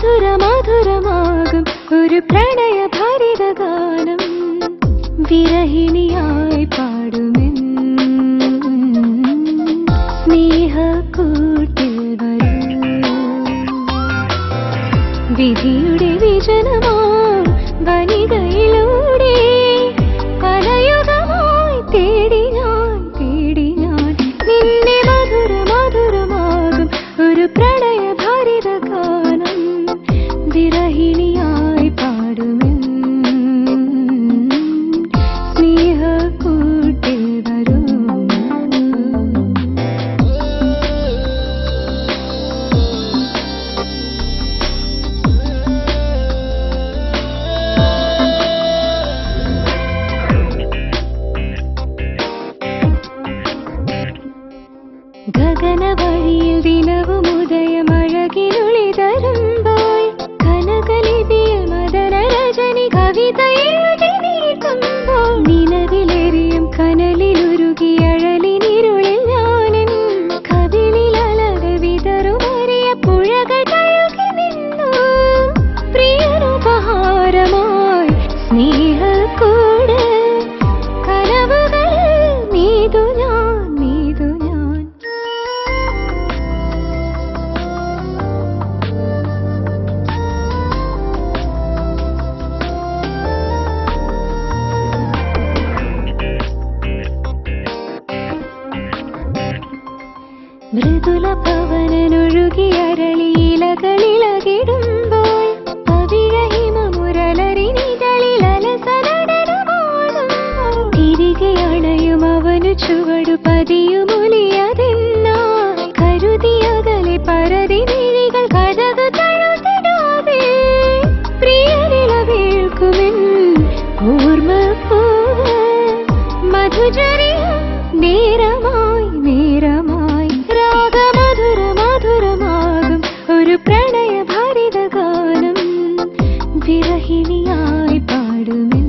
മധുരമാകും ഒരു പ്രണയഭരിത ഗാനം വിരഹിണിയായി പാടുമെൻ സ്നേഹക്കൂട്ടിൽ വരൂ. വിധിയുടെ വിജനമാം വനിതയിലൂടെ പലയുഗമായി തേടി ഞാൻ നിന്നെ മധുരമാകും ഒരു പ്രണയഭരിത ഗാനം വിരഹിണിയായി പാടുമെൻ സ്നേഹക്കൂട്ടിൽ വരൂ. ഗഗനവഴിയിൽ ദിനവും ഉദയമഴകിനുളിതരുമ്പോൾ കനകലിപിയിൽ മദനരജനി കവിത എഴുതി നീട്ടുമ്പോൾ നിലവിലെറിയും കനലിലുരുകി അഴലിനിരുളിൽ ഞാനെൻ കവിളിൽ അലകൾ വിതറുമറിയ പുഴകൾ തഴുകി നിന്നു പ്രിയനുപഹാരമായി സ്നേഹക്കൂട് കനവുകൾ നീതു ഞാൻ. മൃദുല പവനനൊഴുകി അരളിയിലകളിളകിടുമ്പോൾ പവിഴഹിമമുരളറി നിഴലിൽ അലസനടനമാടുമ്പോൾ തിരികെ അണയും അവനു ചുവടു പതിയുമൊലിയതെന്നായി കരുതിയകലെ പരതി മിഴികൾ കഥകു തഴുതിടാതെ പ്രിയനില വീഴ്ക്കുമെൻ ഓർമ്മപ്പൂവ് മധുചരിയും നേരമായി മധുരമാകും ഒരു പ്രണയഭരിത ഗാനം വിരഹിണിയായി പാടുമെൻ